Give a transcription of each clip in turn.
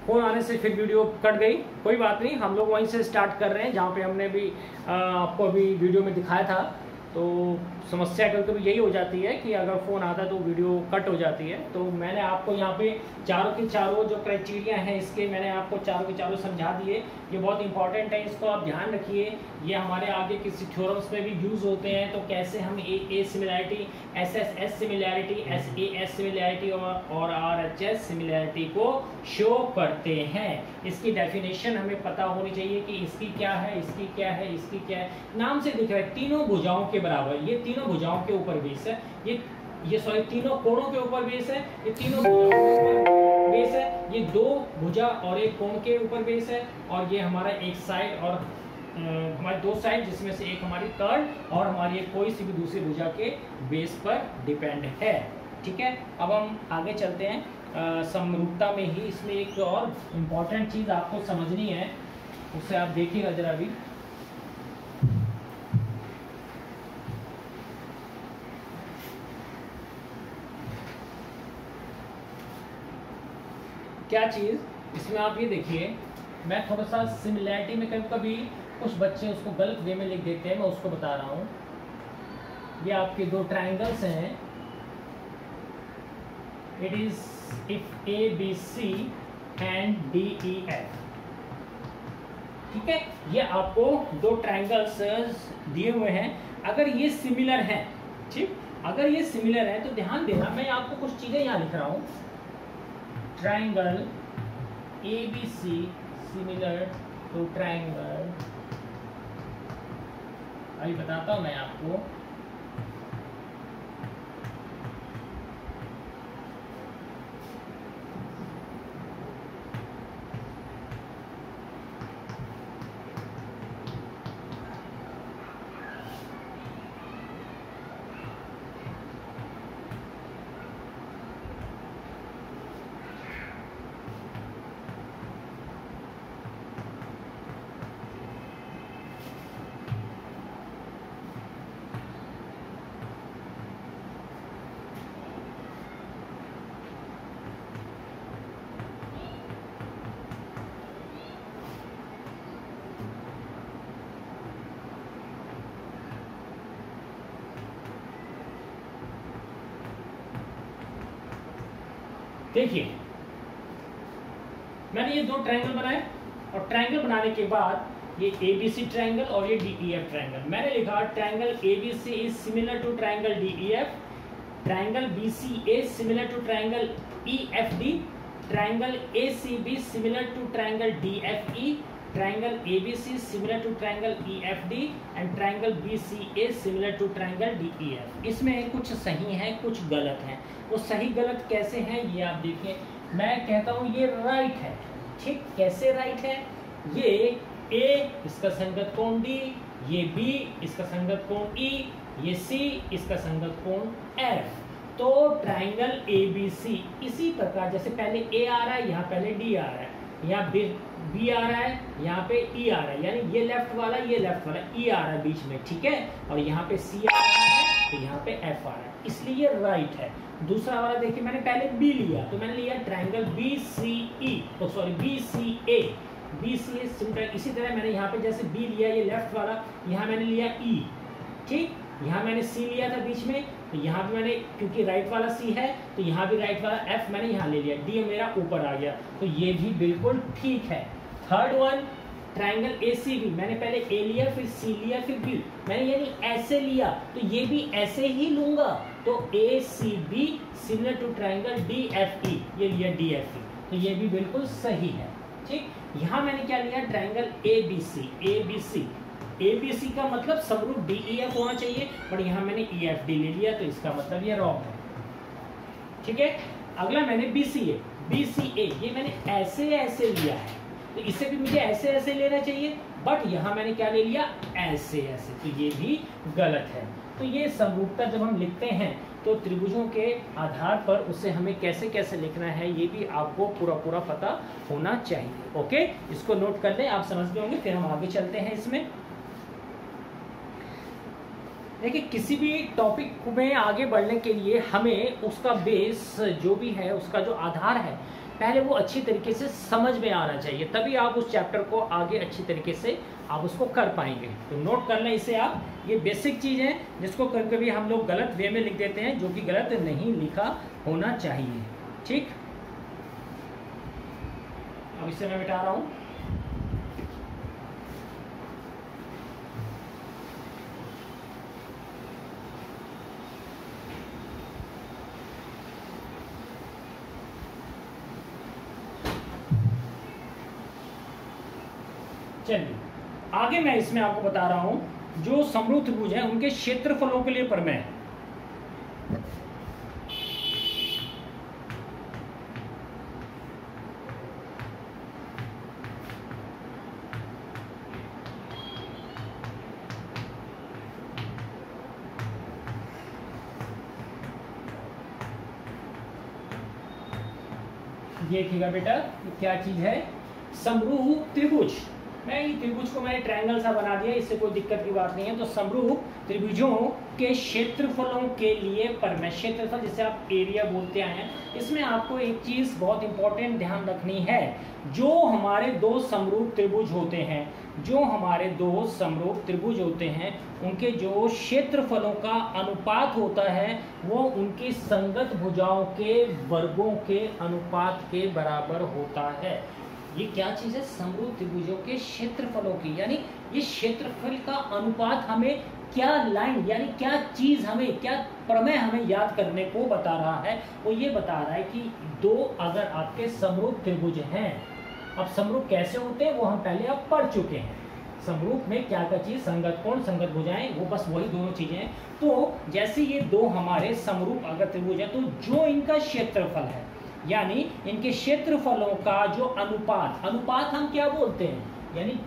Phone आने से फिर वीडियो कट गई। कोई बात नहीं, हम लोग वहीं से स्टार्ट कर रहे हैं जहाँ पे हमने भी आपको अभी वीडियो में दिखाया था। तो समस्या कभी कभी यही हो जाती है कि अगर फ़ोन आता है तो वीडियो कट हो जाती है। तो मैंने आपको यहाँ पे चारों के चारों जो क्राइटेरिया हैं इसके मैंने आपको चारों के चारों समझा दिए। ये बहुत इंपॉर्टेंट है, इसको आप ध्यान रखिए। ये हमारे आगे किसी थ्योरम्स में भी यूज़ होते हैं। तो कैसे हम A similarity, S similarity, S similarity और RHS सिमिलैरिटी को शो करते हैं। इसकी डेफिनेशन हमें पता होनी चाहिए कि इसकी क्या है, इसकी क्या है, इसकी क्या है। नाम से दिख रहा है तीनों भुजाओं के बराबर, ये तीनों भुजाओं के ऊपर बेस है। ये सॉरी तीनों कोणों के ऊपर बेस है। ये तीनों भुजाओं के ऊपर बेस है। ये दो भुजा और एक कोण के ऊपर बेस है। और ये हमारा एक साइड और हमारी दो साइड जिसमें से एक हमारी कर्ड और हमारी एक कोई सी भी दूसरी भुजा के बेस पर डिपेंड है। ठीक है, अब हम आगे चलते हैं समरूपता में ही। इसमें एक और इम्पॉर्टेंट चीज़ आपको समझनी है, उसे आप देखिएगा जरा भी। क्या चीज़, इसमें आप ये देखिए, मैं थोड़ा सा सिमिलैरिटी में कभी कभी कुछ बच्चे उसको गलत वे में लिख देते हैं, मैं उसको बता रहा हूँ। ये आपके दो ट्राइंगल्स हैं। It is if ABC and DEF। ठीक है, ये आपको दो ट्राइंगल्स दिए हुए हैं। अगर ये सिमिलर हैं, ठीक, अगर ये सिमिलर है तो ध्यान देना, मैं आपको कुछ चीजें यहाँ लिख रहा हूँ। Triangle ABC similar to triangle, अभी बताता हूं मैं आपको। देखिए, मैंने ये दो ट्रायंगल बनाए और ट्रायंगल बनाने के बाद ये ABC ट्रायंगल और ये DEF ट्रायंगल। मैंने लिखा triangle ABC is similar to triangle DEF, triangle BCA similar to triangle EFD, triangle ACB similar to triangle DFE, triangle ABC similar to triangle EFD and triangle BCA similar to triangle DEF। इसमें कुछ सही है, कुछ गलत है। वो सही गलत कैसे हैं ये आप देखिए। मैं कहता हूँ ये राइट है। ठीक, कैसे राइट है? ये A इसका संगत कोण D, ये B इसका संगत कोण E, ये C इसका संगत कोण F। तो ट्रायंगल ABC इसी प्रकार, जैसे पहले A आ रहा है, यहाँ पहले D आ रहा है, यहाँ B आ रहा है, यहाँ पे E आ रहा है, यानी ये लेफ्ट वाला, ये लेफ्ट वाला, E आ रहा है बीच में, ठीक है, और यहाँ पे C आ रहा है, तो यहाँ पे F आ रहा है, इसलिए ये राइट है। दूसरा वाला देखिए, मैंने पहले B लिया, तो मैंने लिया ट्रायंगल BCA, सिमिलर। इसी तरह मैंने यहाँ पे जैसे B लिया, ये लेफ्ट वाला, यहाँ मैंने लिया E, ठीक, यहाँ मैंने C लिया था बीच में, तो यहाँ भी मैंने, क्योंकि राइट वाला C है तो यहाँ भी राइट वाला F मैंने यहाँ ले लिया, D मेरा ऊपर आ गया, तो ये भी बिल्कुल ठीक है। थर्ड वन ट्रायंगल ACB, मैंने पहले A लिया, फिर C लिया, फिर B, मैंने यानी ऐसे लिया, तो ये भी ऐसे ही लूंगा, तो ACB similar to triangle DFE, ये लिया DFE, तो ये भी बिल्कुल सही है। ठीक, यहाँ मैंने क्या लिया, ट्रायंगल ABC का मतलब समरूप DEF होना चाहिए, पर यहाँ मैंने EFD ले लिया, तो इसका मतलब ये रॉन्ग है। ठीक है, अगला मैंने BCA, ये मैंने ऐसे ऐसे लिया है, तो इसे भी मुझे ऐसे ऐसे लेना चाहिए, बट यहाँ मैंने क्या ले लिया, ऐसे ऐसे, तो ये भी गलत है। तो ये समरूपता जब हम लिखते हैं तो त्रिभुजों के आधार पर उसे हमें कैसे कैसे लिखना है ये भी आपको पूरा पता होना चाहिए। ओके, इसको नोट कर लें, आप समझ गए होंगे। फिर हम आगे चलते हैं इसमें। देखिए, किसी भी टॉपिक में आगे बढ़ने के लिए हमें उसका बेस जो भी है, उसका जो आधार है, पहले वो अच्छी तरीके से समझ में आना चाहिए, तभी आप उस चैप्टर को आगे अच्छी तरीके से आप उसको कर पाएंगे। तो नोट कर लें इसे आप, ये बेसिक चीज़ है जिसको कभी कभी हम लोग गलत वे में लिख देते हैं, जो कि गलत नहीं लिखा होना चाहिए। ठीक, अब इसे मैं मिटा रहा हूँ। चलिए आगे मैं इसमें आपको बता रहा हूं, जो समरूप त्रिभुज है उनके क्षेत्रफलों के लिए प्रमेय है। देखिएगा बेटा क्या चीज है, समरूप त्रिभुज। मैं ये त्रिभुज को मैंने ट्रायंगल सा बना दिया, इससे कोई दिक्कत की बात नहीं है। तो समरूप त्रिभुजों के क्षेत्रफलों के लिए प्रमेय, क्षेत्रफल जिसे आप एरिया बोलते हैं, इसमें आपको एक चीज बहुत इंपॉर्टेंट ध्यान रखनी है। जो हमारे दो समरूप त्रिभुज होते हैं, जो हमारे दो समरूप त्रिभुज होते हैं, उनके जो क्षेत्रफलों का अनुपात होता है वो उनकी संगत भुजाओं के वर्गों के अनुपात के बराबर होता है। ये क्या चीज है, समरूप त्रिभुजों के क्षेत्रफलों की, यानी ये क्षेत्रफल का अनुपात हमें क्या लाइन, यानी क्या चीज हमें, क्या प्रमेय हमें याद करने को बता रहा है। वो ये बता रहा है कि दो अगर आपके समरूप त्रिभुज हैं, अब समरूप कैसे होते हैं वो हम पहले अब पढ़ चुके हैं। समरूप में क्या क्या चीज, संगत कोण, संगत भुजाएं, वो बस वही दोनों चीजें हैं। तो जैसे ये दो हमारे समरूप अगर त्रिभुज है, तो जो इनका क्षेत्रफल है, यानी इनके क्षेत्रफलों का जो अनुपात, अनुपात हम क्या बोलते हैं, यानी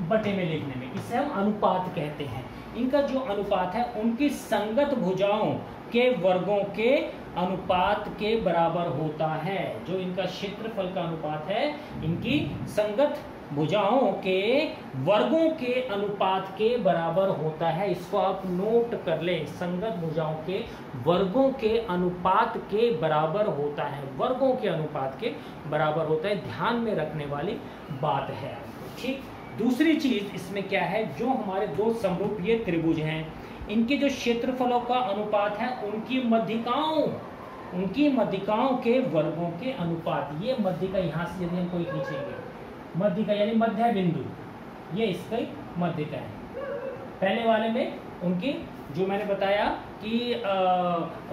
बटे में लिखने में इसे हम अनुपात कहते हैं। इनका जो अनुपात है उनकी संगत भुजाओं के वर्गों के अनुपात के बराबर होता है। जो इनका क्षेत्रफल का अनुपात है, इनकी संगत भुजाओं के वर्गों के अनुपात के बराबर होता है। इसको आप नोट कर ले, संगत भुजाओं के वर्गों के अनुपात के बराबर होता है, वर्गों के अनुपात के बराबर होता है, ध्यान में रखने वाली बात है। ठीक, दूसरी चीज इसमें क्या है, जो हमारे दो समरूप ये त्रिभुज हैं, इनके जो क्षेत्रफलों का अनुपात है उनकी मध्यिकाओं के वर्गों के अनुपात। ये मध्यिका यहाँ से यदि हम कोई खींचेंगे, मध्यिका यानी मध्य बिंदु, ये इसका मध्यिका है। पहले वाले में उनकी जो मैंने बताया कि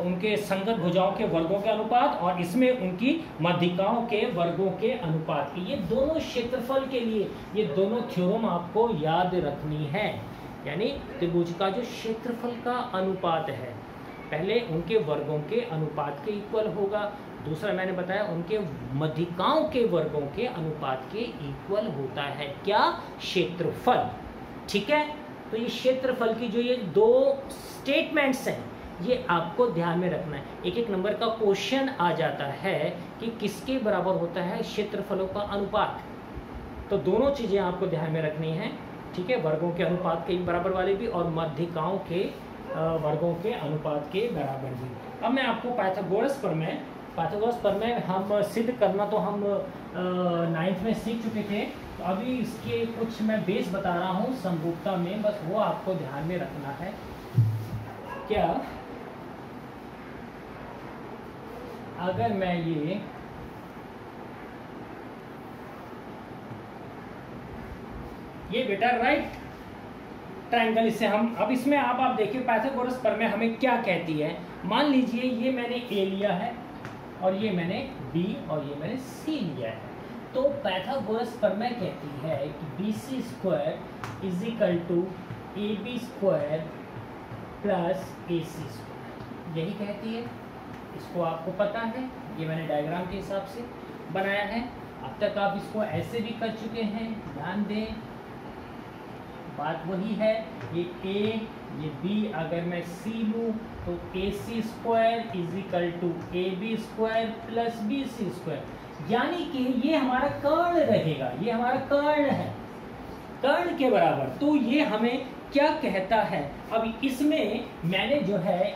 उनके संगत भुजाओं के वर्गों के अनुपात, और इसमें उनकी मध्यिकाओं के वर्गों के अनुपात की, ये दोनों क्षेत्रफल के लिए ये दोनों थ्योरम आपको याद रखनी है। यानी त्रिभुज का जो क्षेत्रफल का अनुपात है, पहले उनके वर्गों के अनुपात के इक्वल होगा, दूसरा मैंने बताया उनके मध्यिकाओं के वर्गों के अनुपात के इक्वल होता है क्या, क्षेत्रफल। ठीक है, तो ये क्षेत्रफल की जो ये दो स्टेटमेंट्स हैं, ये आपको ध्यान में रखना है। एक एक नंबर का क्वेश्चन आ जाता है कि किसके बराबर होता है क्षेत्रफलों का अनुपात, तो दोनों चीजें आपको ध्यान में रखनी है। ठीक है, वर्गों के अनुपात के बराबर वाले भी और मध्यिकाओं के वर्गों के अनुपात के बराबर भी। अब मैं आपको पाइथागोरस प्रमेय हम सिद्ध करना तो हम 9th में सीख चुके थे, तो अभी इसके कुछ मैं बेस बता रहा हूँ समरूपता में, बस वो आपको ध्यान में रखना है। क्या अगर मैं ये बेटा राइट ट्रायंगल, इसे हम अब इसमें आप देखिए पाइथागोरस प्रमेय हमें क्या कहती है। मान लीजिए ये मैंने ए लिया है और ये मैंने बी और ये मैंने सी लिया है, तो पाइथागोरस प्रमेय कहती है कि BC square is equal to AB square plus AC square, यही कहती है। इसको आपको पता है, ये मैंने डायग्राम के हिसाब से बनाया है। अब तक आप इसको ऐसे भी कर चुके हैं, ध्यान दें, बात वही है। ये A ये B, अगर मैं C लूँ तो AC square is equal to AB square plus BC square, यानी कि ये हमारा कर्ण रहेगा, ये हमारा कर्ण है, कर्ण के बराबर। तो ये हमें क्या कहता है, अब इसमें मैंने जो है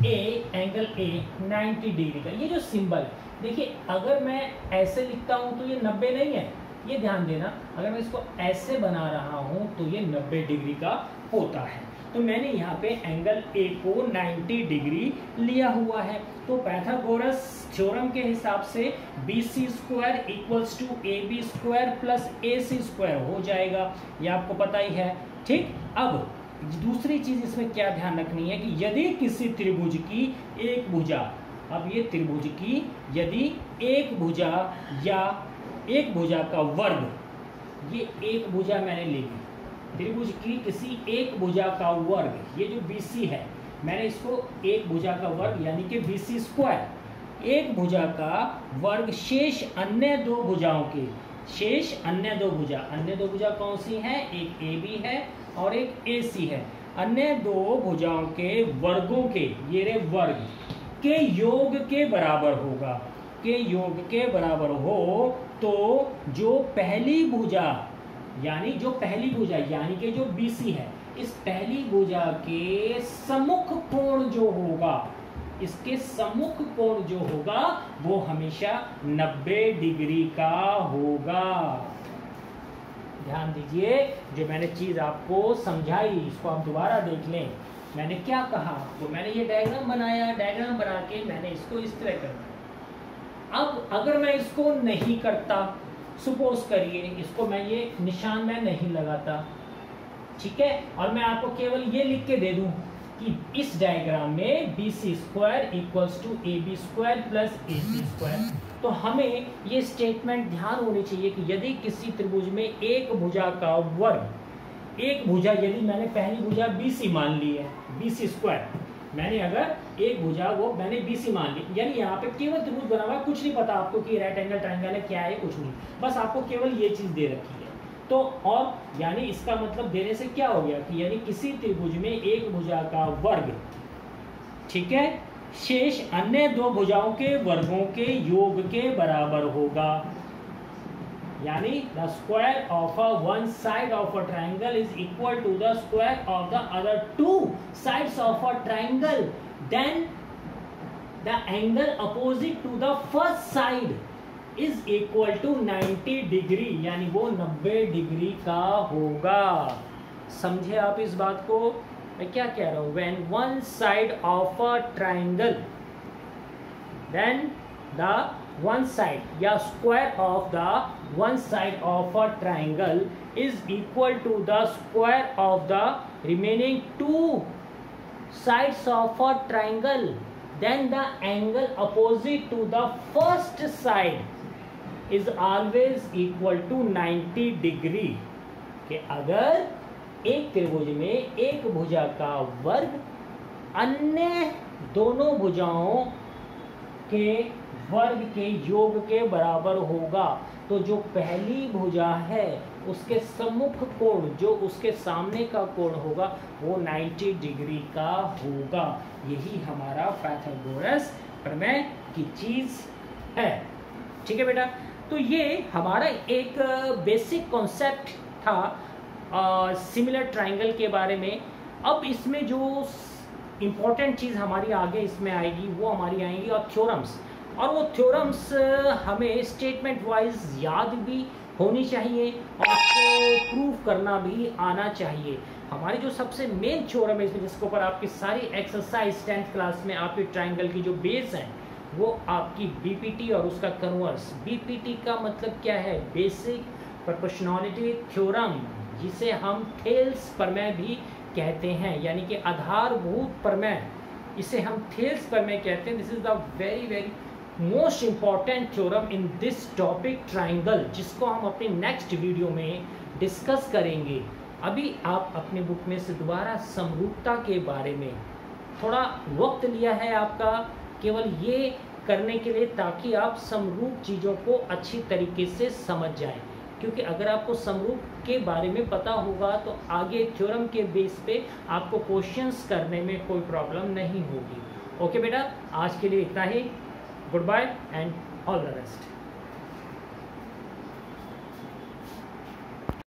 एंगल ए 90 डिग्री का, ये जो सिंबल है देखिए, अगर मैं ऐसे लिखता हूं तो ये 90 नहीं है, ये ध्यान देना। अगर मैं इसको ऐसे बना रहा हूं तो ये 90 डिग्री का होता है। तो मैंने यहाँ पे एंगल ए को 90 डिग्री लिया हुआ है। तो पाइथागोरस थ्योरम के हिसाब से BC square equals to AB square plus AC square हो जाएगा, ये आपको पता ही है। ठीक, अब दूसरी चीज इसमें क्या ध्यान रखनी है कि यदि किसी त्रिभुज की एक भुजा, अब ये त्रिभुज की यदि एक भुजा या एक भुजा का वर्ग, ये एक भुजा मैंने ले ली, त्रिभुज की किसी एक भुजा का वर्ग, ये जो BC है मैंने इसको एक भुजा का वर्ग यानी कि BC स्क्वायर, एक भुजा का वर्ग शेष अन्य दो भुजाओं के, शेष अन्य दो भुजा कौन सी हैं, एक AB है और एक AC है, अन्य दो भुजाओं के वर्गों के, ये रे वर्ग के योग के बराबर होगा, के योग के बराबर हो तो जो पहली भुजा यानी कि जो BC है, इस पहली भुजा के सम्मुख कोण जो होगा, इसके सम्मुख कोण जो होगा वो हमेशा 90 डिग्री का होगा। ध्यान दीजिए, जो मैंने चीज आपको समझाई इसको आप दोबारा देख लें। मैंने क्या कहा, तो मैंने ये डायग्राम बनाया, डायग्राम बना के मैंने इसको इस तरह करना। अब अगर मैं इसको नहीं करता, सपोज करिए इसको मैं ये निशान में नहीं लगाता, ठीक है, और मैं आपको केवल ये लिख के दे दूं कि इस डायग्राम में BC square equals to AB square plus AC square, तो हमें ये स्टेटमेंट ध्यान होनी चाहिए कि यदि किसी त्रिभुज में एक भुजा का वर्ग, एक भुजा यदि मैंने पहली भुजा BC मान ली है, BC स्क्वायर, मैंने अगर एक भुजा वो मैंने BC मान ली, यानी यहाँ पे केवल त्रिभुज बना हुआ है, कुछ नहीं पता आपको कि राइट एंगल ट्रायंगल है क्या है, कुछ नहीं, बस आपको केवल ये चीज दे रखी है। तो और यानी इसका मतलब देने से क्या हो गया कि यानी किसी त्रिभुज में एक भुजा का वर्ग, ठीक है, शेष अन्य दो भुजाओं के वर्गों के योग के बराबर होगा, यानी the square of one side of a triangle is equal to the square of the other two sides of a triangle, then the angle opposite to the first side is equal to 90 degree, यानी वो 90 degree का होगा। समझे आप इस बात को, मैं क्या कह रहा हूं, when one side of a triangle, then the one side या square of the one side of a triangle is equal to the square of the remaining two sides of a triangle, then the angle opposite to the first side is always equal to 90 degree। कि अगर एक त्रिभुज में एक भुजा का वर्ग अन्य दोनों भुजाओं के वर्ग के योग के बराबर होगा, तो जो पहली भुजा है उसके सम्मुख कोण, जो उसके सामने का कोण होगा वो 90 डिग्री का होगा। यही हमारा पाइथागोरस प्रमेय की चीज है, ठीक है बेटा। तो ये हमारा एक बेसिक कॉन्सेप्ट था सिमिलर ट्रायंगल के बारे में। अब इसमें जो इम्पोर्टेंट चीज़ हमारी आगे इसमें आएगी वो हमारी आएंगी और थ्योरम्स, और वो थ्योरम्स हमें स्टेटमेंट वाइज याद भी होनी चाहिए और उसको प्रूव करना भी आना चाहिए। हमारी जो सबसे मेन थ्योरम है इसमें, जिसके ऊपर आपकी सारी एक्सरसाइज 10th क्लास में आपकी ट्रायंगल की जो बेस है वो आपकी बीपीटी और उसका कन्वर्स। बीपीटी का मतलब क्या है, बेसिक प्रोपोर्शनैलिटी थ्योरम, जिसे हम थेल्स प्रमेय भी कहते हैं, यानी कि आधारभूत प्रमेय, इसे हम थेल्स प्रमेय कहते हैं। This is the very very most important theorem in this topic triangle, जिसको हम अपने नेक्स्ट वीडियो में डिस्कस करेंगे। अभी आप अपने बुक में से दोबारा समरूपता के बारे में थोड़ा वक्त लिया है आपका केवल ये करने के लिए, ताकि आप समरूप चीज़ों को अच्छी तरीके से समझ जाएं, क्योंकि अगर आपको समरूप के बारे में पता होगा तो आगे थ्योरम के बेस पे आपको क्वेश्चंस करने में कोई प्रॉब्लम नहीं होगी। ओके बेटा, आज के लिए इतना ही। Good bye and all the best.